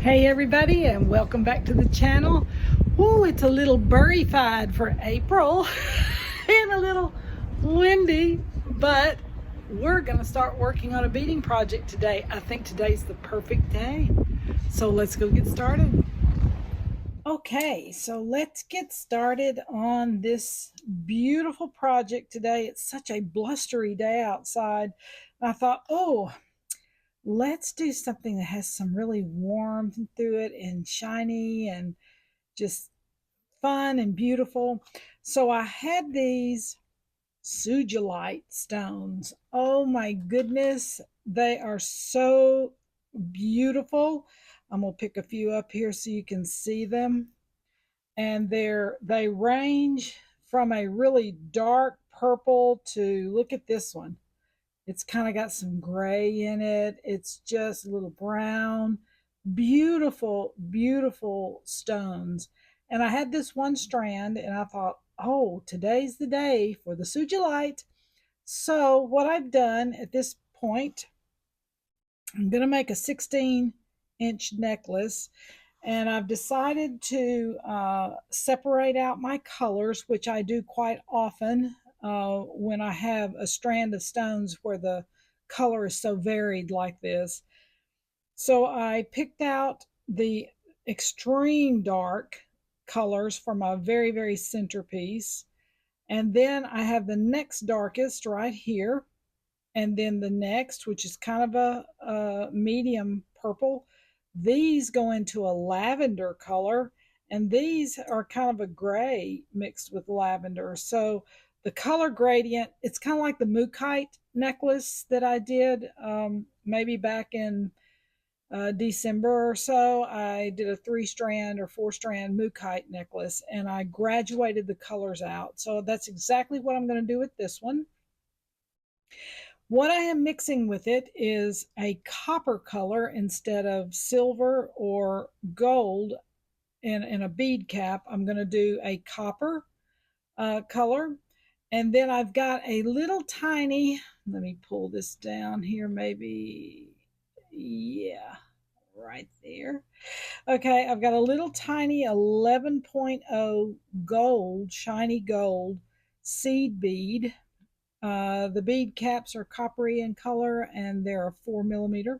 Hey everybody, and welcome back to the channel. Ooh, it's a little birdified for April and a little windy, but we're gonna start working on a beading project today. I think today's the perfect day. So let's go get started. Okay, so let's get started on this beautiful project today. It's such a blustery day outside. I thought, oh, let's do something that has some really warmth through it and shiny and just fun and beautiful. So I had these Sugilite stones. Oh my goodness, they are so beautiful. I'm gonna pick a few up here so you can see them. And they range from a really dark purple to, look at this one. It's kind of got some gray in it. It's just a little brown. Beautiful, beautiful stones. And I had this one strand and I thought, oh, today's the day for the Sugilite. So what I've done at this point, I'm going to make a 16-inch necklace. And I've decided to separate out my colors, which I do quite often when I have a strand of stones where the color is so varied like this. So I picked out the extreme dark colors for my very, very centerpiece. And then I have the next darkest right here. And then the next, which is kind of a medium purple. These go into a lavender color, and these are kind of a gray mixed with lavender. So the color gradient, it's kind of like the Mookaite necklace that I did maybe back in December or so. I did a 3-strand or 4-strand Mookaite necklace, and I graduated the colors out. So that's exactly what I'm going to do with this one. What I am mixing with it is a copper color instead of silver or gold in a bead cap. I'm going to do a copper color. And then I've got a little tiny, let me pull this down here maybe. Yeah, right there. Okay, I've got a little tiny 11.0 gold, shiny gold seed bead. The bead caps are coppery in color and they're a 4 millimeter.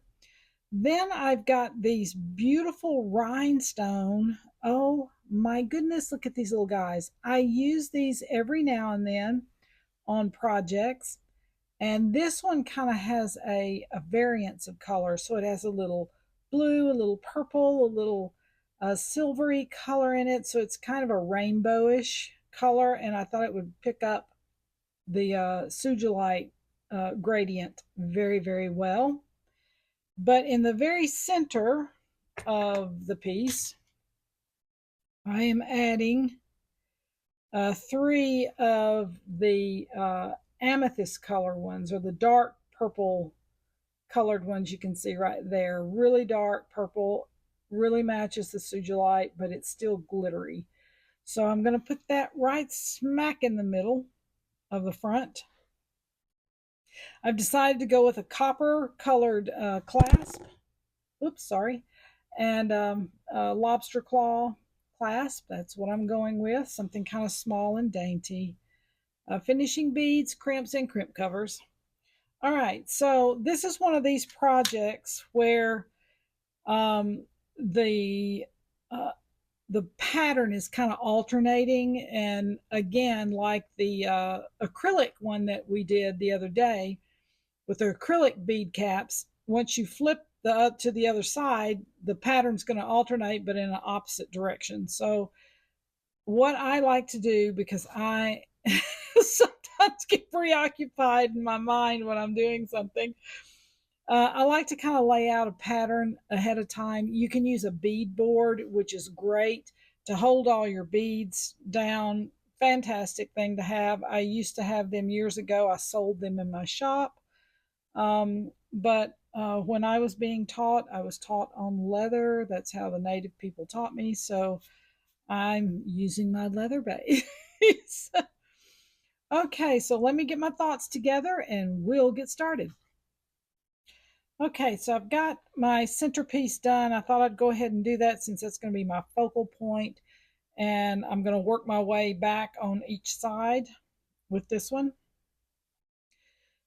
Then I've got these beautiful rhinestone. Oh my goodness, look at these little guys. I use these every now and then on projects. And this one kind of has a variance of color. So it has a little blue, a little purple, a little silvery color in it. So it's kind of a rainbowish color. And I thought it would pick up the Sugilite gradient very, very well. But in the very center of the piece, I am adding 3 of the amethyst color ones, or the dark purple colored ones you can see right there. Really dark purple, really matches the Sugilite, but it's still glittery. So I'm going to put that right smack in the middle of the front. I've decided to go with a copper colored clasp. Oops, sorry. And lobster claw clasp. That's what I'm going with. Something kind of small and dainty. Finishing beads, crimps, and crimp covers. All right, so this is one of these projects where the the pattern is kind of alternating, and again, like the acrylic one that we did the other day with the acrylic bead caps, once you flip to the other side, the pattern's going to alternate but in an opposite direction. So what I like to do, because I sometimes get preoccupied in my mind when I'm doing something, I like to kind of lay out a pattern ahead of time. You can use a bead board, which is great to hold all your beads down. Fantastic thing to have. I used to have them years ago. I sold them in my shop. But when I was being taught, I was taught on leather. That's how the native people taught me. So I'm using my leather base. Okay, so let me get my thoughts together and we'll get started. Okay, so I've got my centerpiece done. I thought I'd go ahead and do that since that's going to be my focal point, and I'm going to work my way back on each side with this one.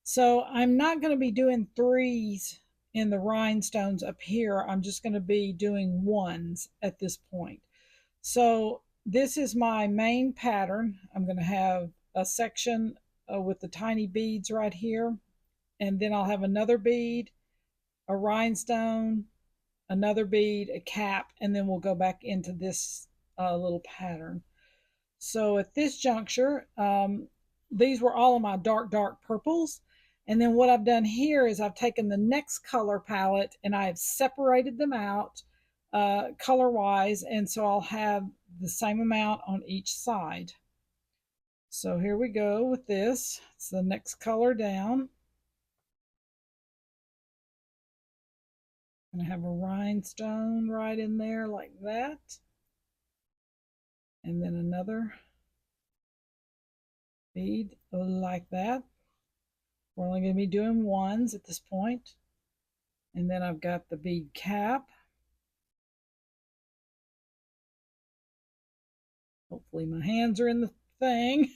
So I'm not going to be doing threes in the rhinestones up here. I'm just going to be doing ones at this point. So this is my main pattern. I'm going to have a section with the tiny beads right here, and then I'll have another bead, a rhinestone, another bead, a cap, and then we'll go back into this little pattern. So at this juncture, these were all of my dark purples. And then what I've done here is I've taken the next color palette and I've separated them out color wise. And so I'll have the same amount on each side. So here we go with this. It's the next color down. I'm going to have a rhinestone right in there like that. And then another bead like that. We're only going to be doing ones at this point. And then I've got the bead cap. Hopefully my hands are in the thing.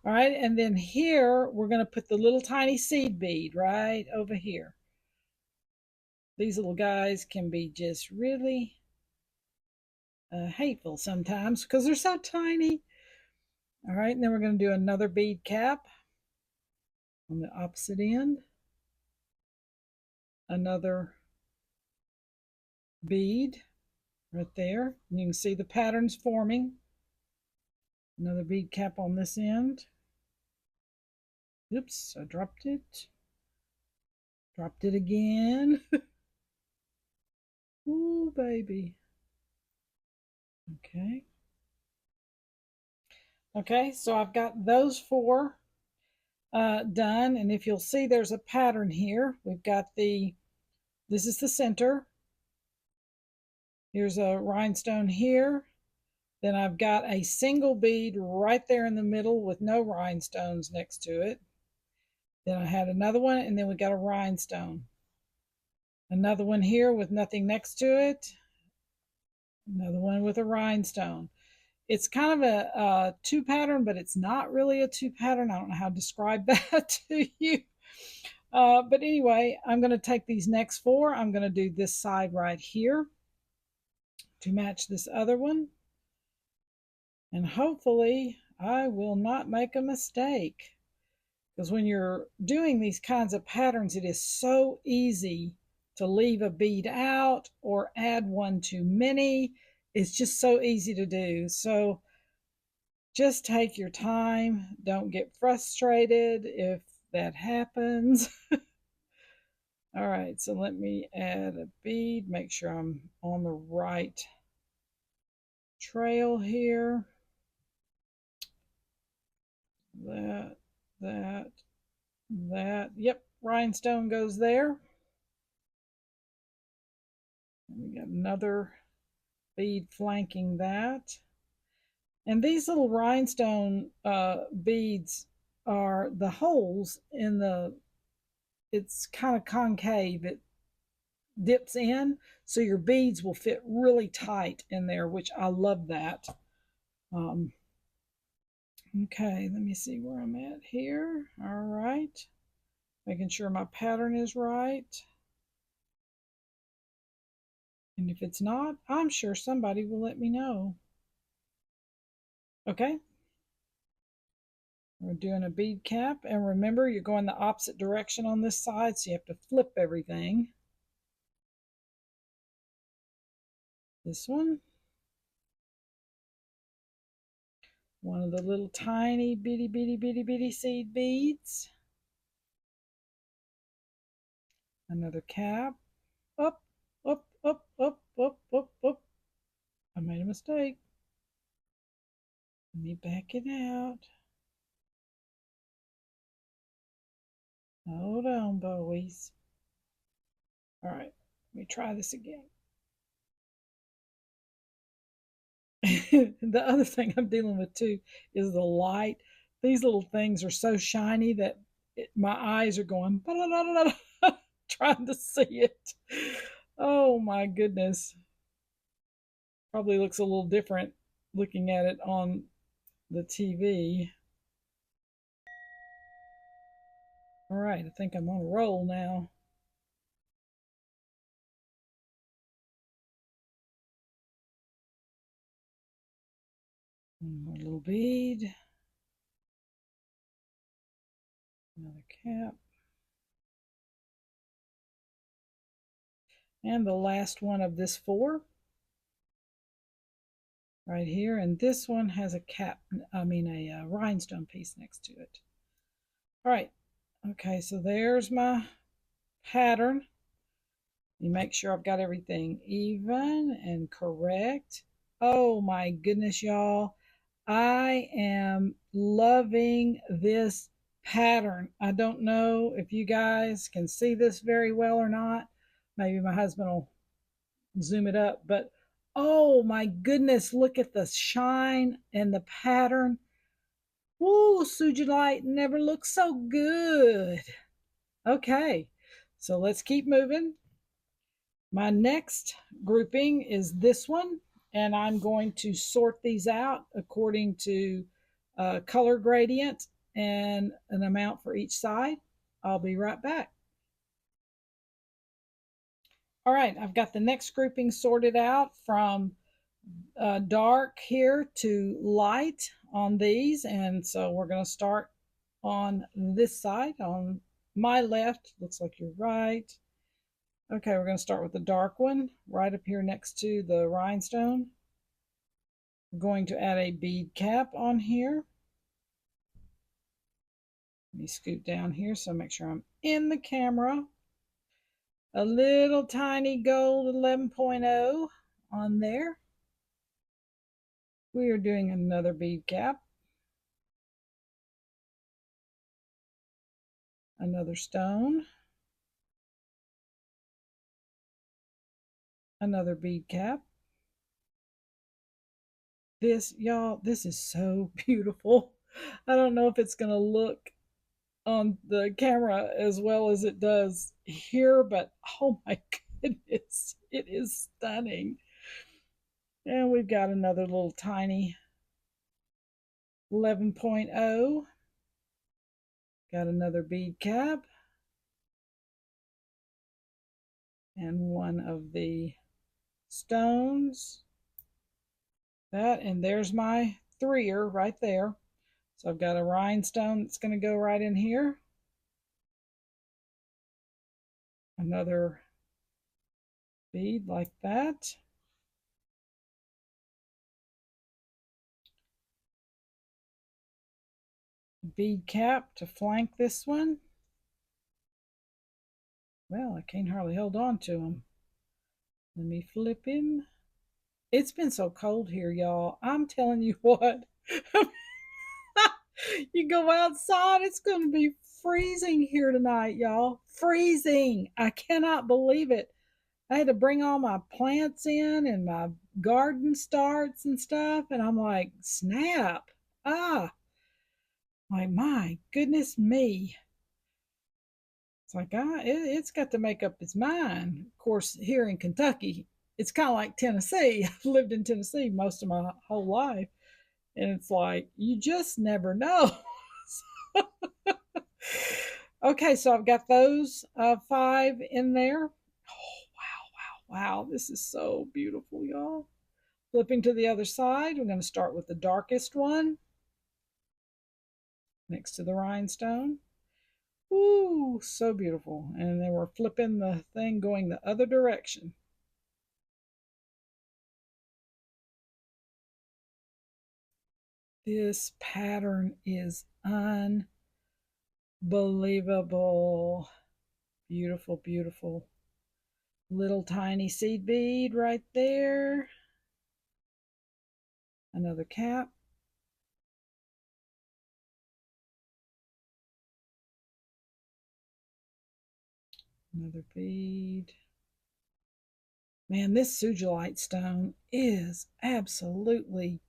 All right, and then here we're going to put the little tiny seed bead right over here. These little guys can be just really hateful sometimes because they're so tiny. All right, and then we're going to do another bead cap on the opposite end. Another bead right there. And you can see the patterns forming. Another bead cap on this end. Oops, I dropped it. Dropped it again. Ooh, baby. Okay. Okay, so I've got those four done. And if you'll see, there's a pattern here. We've got this is the center. Here's a rhinestone here. Then I've got a single bead right there in the middle with no rhinestones next to it. Then I had another one, and then we got a rhinestone. Another one here with nothing next to it. Another one with a rhinestone. It's kind of a two pattern, but it's not really a two pattern. I don't know how to describe that to you. But anyway, I'm going to take these next four. I'm going to do this side right here to match this other one. And hopefully I will not make a mistake. Because when you're doing these kinds of patterns, it is so easy to leave a bead out or add one too many. It's just so easy to do. So just take your time. Don't get frustrated if that happens. All right, so let me add a bead, make sure I'm on the right trail here. That. Yep, rhinestone goes there. And we got another bead flanking that. And these little rhinestone beads are the holes in it's kind of concave. It dips in, so your beads will fit really tight in there, which I love that. Okay, let me see where I'm at here. All right, making sure my pattern is right. And if it's not, I'm sure somebody will let me know. Okay, we're doing a bead cap, and remember, you're going the opposite direction on this side, so you have to flip everything. This one of the little tiny bitty seed beads. Another cap. Up, up, up, up, up, up, up. I made a mistake. Let me back it out. Hold on, boys. All right, let me try this again. The other thing I'm dealing with too is the light. These little things are so shiny that My eyes are going trying to see it. Oh my goodness. Probably looks a little different looking at it on the TV. All right, I think I'm on a roll now. One more little bead. Another cap. And the last one of this 4 right here. And this one has a cap, a rhinestone piece next to it. All right. Okay, so there's my pattern. You make sure I've got everything even and correct. Oh my goodness, y'all. I am loving this pattern. I don't know if you guys can see this very well or not. Maybe my husband will zoom it up, but oh my goodness, look at the shine and the pattern. Woo, Sugilite never looked so good. Okay, so let's keep moving. My next grouping is this one, and I'm going to sort these out according to color gradient and an amount for each side. I'll be right back. All right, I've got the next grouping sorted out from dark here to light on these, and so we're going to start on this side. On my left, looks like you're right. Okay, we're going to start with the dark one right up here next to the rhinestone. We're going to add a bead cap on here. Let me scoot down here so make sure I'm in the camera. A little tiny gold 11.0 on there. We are doing another bead cap. Another stone. Another bead cap. This, y'all, this is so beautiful. I don't know if it's going to look on the camera as well as it does here, but oh my goodness, it is stunning. And we've got another little tiny 11.0. Got another bead cap. And one of the stones. That, and there's my 3er right there. So I've got a rhinestone that's going to go right in here. Another bead like that. Bead cap to flank this one. Well, I can't hardly hold on to him. Let me flip him. It's been so cold here, y'all. I'm telling you what. You go outside, it's going to be freezing here tonight, y'all. Freezing. I cannot believe it. I had to bring all my plants in and my garden starts and stuff, and I'm like, snap. Like, my goodness me. It's like, it's got to make up its mind. Of course, here in Kentucky, it's kind of like Tennessee. I've lived in Tennessee most of my whole life. And it's like, you just never know. Okay, so I've got those 5 in there. Oh, wow, wow, wow. This is so beautiful, y'all. Flipping to the other side, we're going to start with the darkest one next to the rhinestone. Ooh, so beautiful. And then we're flipping the thing going the other direction. This pattern is unbelievable. Beautiful, beautiful. Little tiny seed bead right there. Another cap. Another bead. Man, this Sugilite stone is absolutely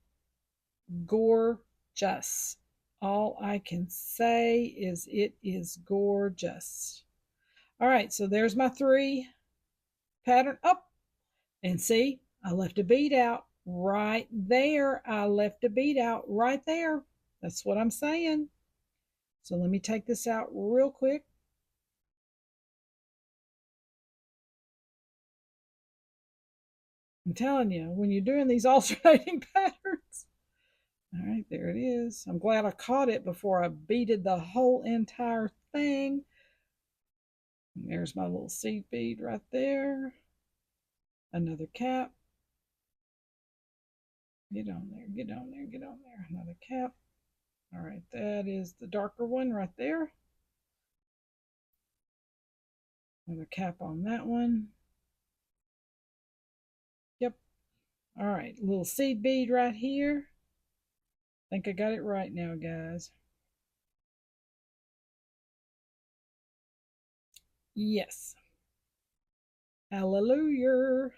gorgeous. all I can say is it is gorgeous. All right, so there's my 3 pattern up. And see, I left a bead out right there. I left a bead out right there. That's what I'm saying. So let me take this out real quick. I'm telling you, when you're doing these alternating patterns. All right, there it is. I'm glad I caught it before I beaded the whole entire thing. And there's my little seed bead right there. Another cap. Get on there, get on there, get on there. Another cap. All right, that is the darker one right there. Another cap on that one. Yep. All right, little seed bead right here. I think I got it right now, guys. Yes. Hallelujah.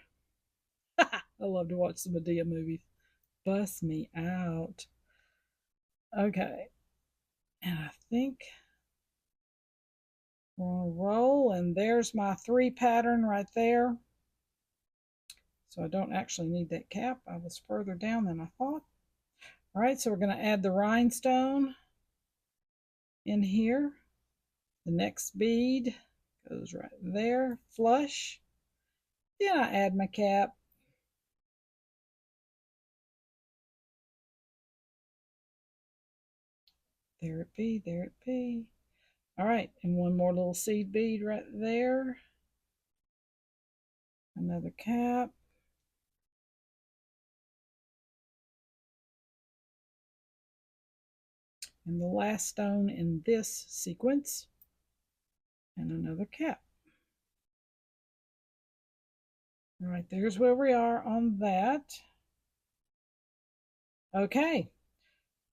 I love to watch the Medea movies. Bust me out. Okay. And I think we're going to roll, and there's my 3 pattern right there. So I don't actually need that cap. I was further down than I thought. All right, so we're going to add the rhinestone in here. The next bead goes right there, flush. Then I add my cap. There it be, there it be. All right, and one more little seed bead right there. Another cap. And the last stone in this sequence. And another cap. All right, there's where we are on that. Okay,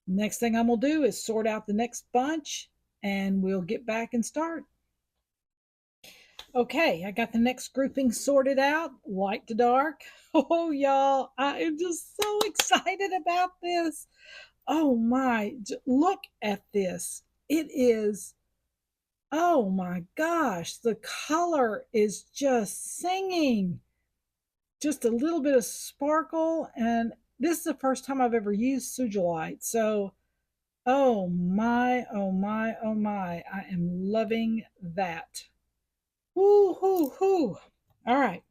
next thing I'm going to do is sort out the next bunch, and we'll get back and start. Okay, I got the next grouping sorted out, light to dark. Oh, y'all, I am just so excited about this. Oh my, look at this. It is, oh my gosh, the color is just singing. Just a little bit of sparkle, and this is the first time I've ever used Sugilite. So, oh my, oh my, oh my, I am loving that. Whoo, hoo, hoo. All right,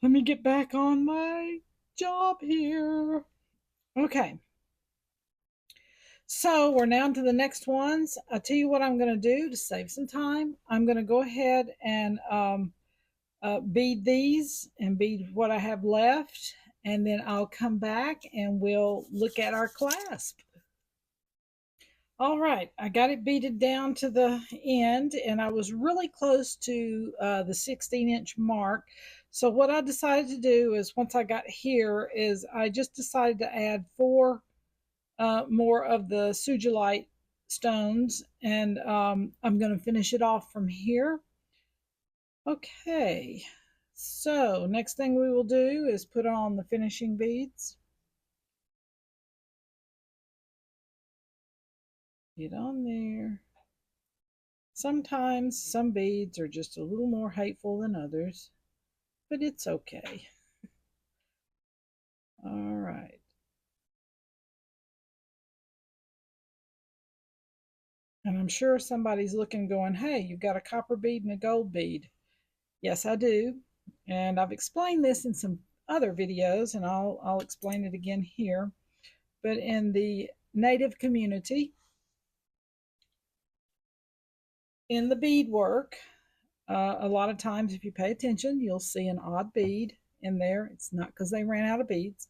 let me get back on my job here. Okay. So we're now to the next ones. I'll tell you what I'm going to do to save some time. I'm going to go ahead and bead these and bead what I have left, and then I'll come back and we'll look at our clasp. All right, I got it beaded down to the end, and I was really close to the 16-inch mark. So what I decided to do is, once I got here, is I just decided to add 4 more of the Sugilite stones, and I'm going to finish it off from here. Okay, so next thing we will do is put on the finishing beads. Get on there. Sometimes some beads are just a little more hateful than others, but it's okay. All right. And I'm sure somebody's looking going, hey, you've got a copper bead and a gold bead. Yes, I do. And I've explained this in some other videos, and I'll explain it again here. But in the native community, in the beadwork, a lot of times, if you pay attention, you'll see an odd bead in there. It's not because they ran out of beads.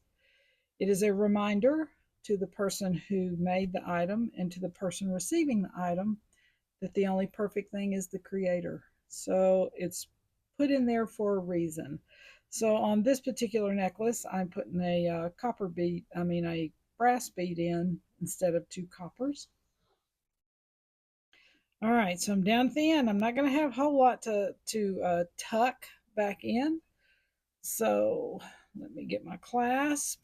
It is a reminder to the person who made the item and to the person receiving the item that the only perfect thing is the creator. So it's put in there for a reason. So on this particular necklace, I'm putting a a brass bead in instead of 2 coppers. All right, so I'm down at the end. I'm not going to have a whole lot to tuck back in. So let me get my clasp.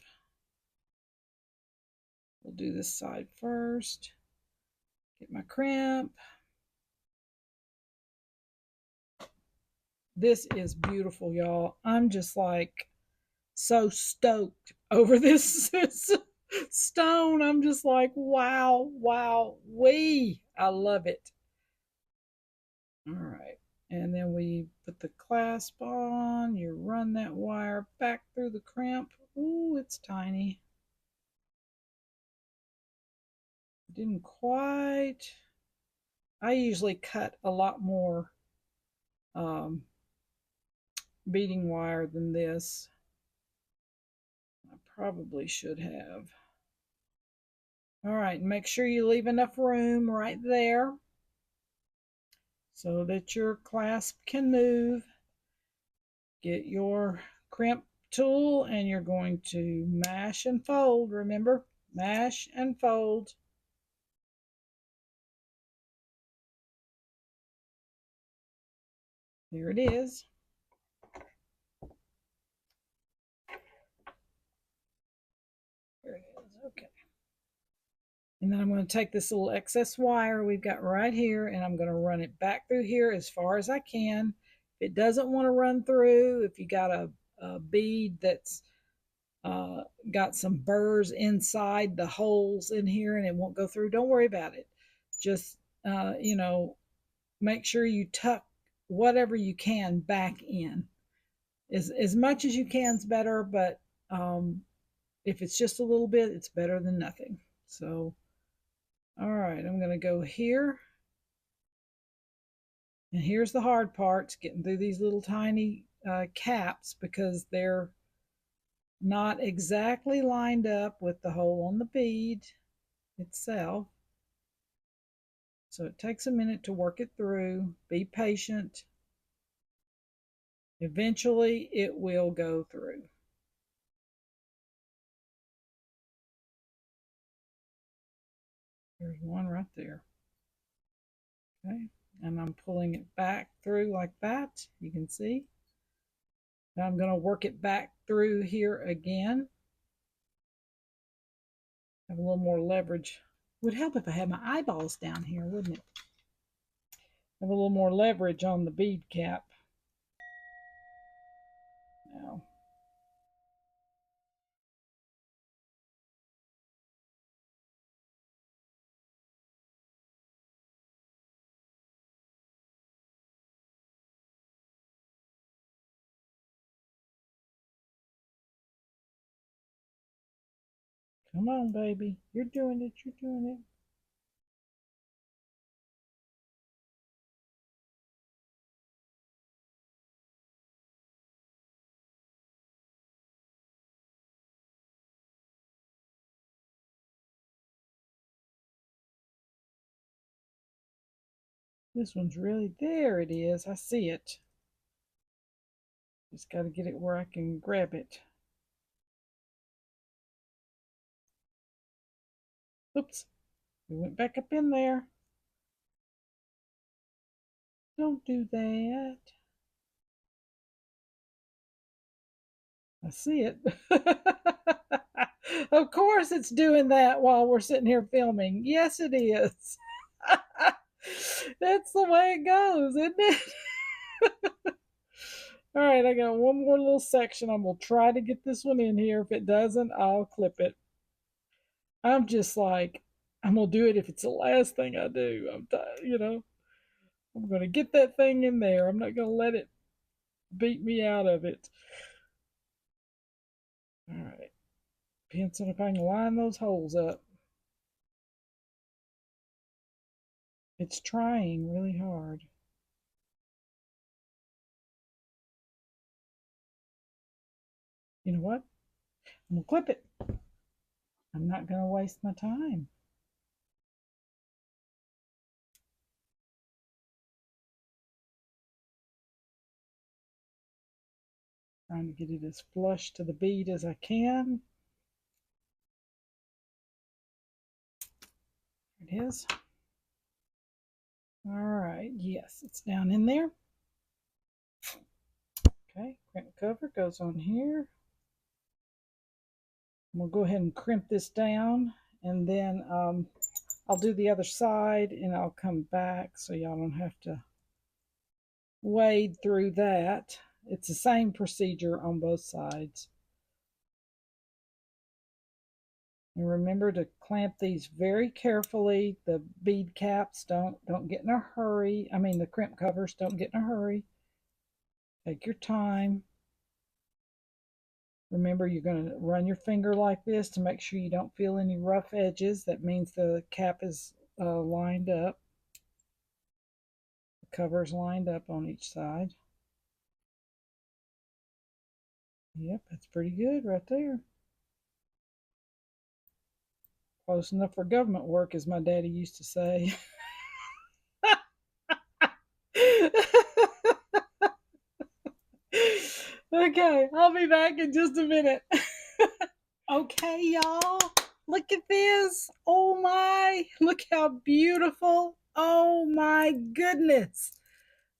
We'll do this side first. Get my crimp. This is beautiful, y'all. I'm just like so stoked over this stone. I'm just like, wow, wow, I love it. All right. And then we put the clasp on. You run that wire back through the crimp. Ooh, it's tiny. Didn't quite. I usually cut a lot more beading wire than this. I probably should have. All right, make sure you leave enough room right there so that your clasp can move. Get your crimp tool and you're going to mash and fold. Remember, mash and fold. There it is. There it is. Okay. And then I'm going to take this little excess wire we've got right here and I'm going to run it back through here as far as I can. If it doesn't want to run through, if you got a bead that's got some burrs inside the holes in here and it won't go through, don't worry about it. Just, make sure you tuck whatever you can back in. As much as you can is better, but if it's just a little bit, it's better than nothing. So, all right, I'm going to go here. And here's the hard part, getting through these little tiny caps because they're not exactly lined up with the hole on the bead itself. So it takes a minute to work it through. Be patient. Eventually it will go through. There's one right there. Okay, and I'm pulling it back through like that. You can see. Now I'm going to work it back through here again. Have a little more leverage. Would help if I had my eyeballs down here, wouldn't it? Have a little more leverage on the bead cap. Now, come on, baby. You're doing it. You're doing it. This one's really, there it is. I see it. Just got to get it where I can grab it. Oops. We went back up in there. Don't do that. I see it. Of course it's doing that while we're sitting here filming. Yes, it is. That's the way it goes, isn't it? All right, I got one more little section. I'm going to try to get this one in here. If it doesn't, I'll clip it. I'm just like, I'm going to do it if it's the last thing I do. I'm going to get that thing in there. I'm not going to let it beat me out of it. All right. Depends on if I can line those holes up. It's trying really hard. You know what? I'm going to clip it. I'm not going to waste my time. Trying to get it as flush to the bead as I can. There it is. All right, yes, it's down in there. Okay, crimp cover goes on here. We'll go ahead and crimp this down, and then I'll do the other side and I'll come back so y'all don't have to wade through that. It's the same procedure on both sides. And remember to clamp these very carefully. The bead caps don't get in a hurry. I mean the crimp covers don't get in a hurry. Take your time. Remember, you're going to run your finger like this to make sure you don't feel any rough edges. That means the cap is lined up. The cover is lined up on each side. Yep, that's pretty good right there. Close enough for government work, as my daddy used to say. Okay, I'll be back in just a minute. Okay, y'all, look at this. Oh my, look how beautiful. Oh my goodness.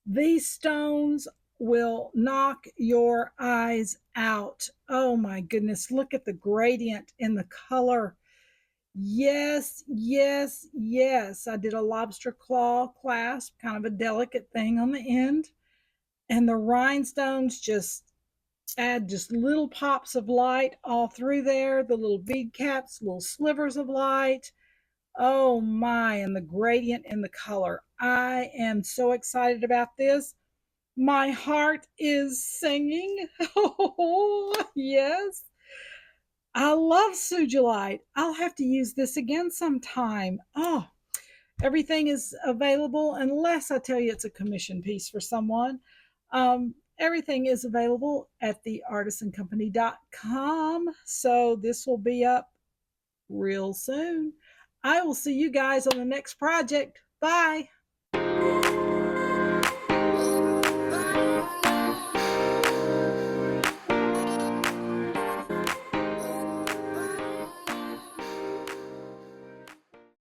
These stones will knock your eyes out. Oh my goodness, look at the gradient in the color. Yes, yes, yes. I did a lobster claw clasp, kind of a delicate thing on the end. And the rhinestones just add just little pops of light all through there, the little bead caps, little slivers of light. Oh my, and the gradient in the color. I am so excited about this. My heart is singing. Oh, yes. I love Sugilite. I'll have to use this again sometime. Oh, everything is available unless I tell you it's a commission piece for someone. Everything is available at theartisancompany.com. So this will be up real soon. I will see you guys on the next project. Bye.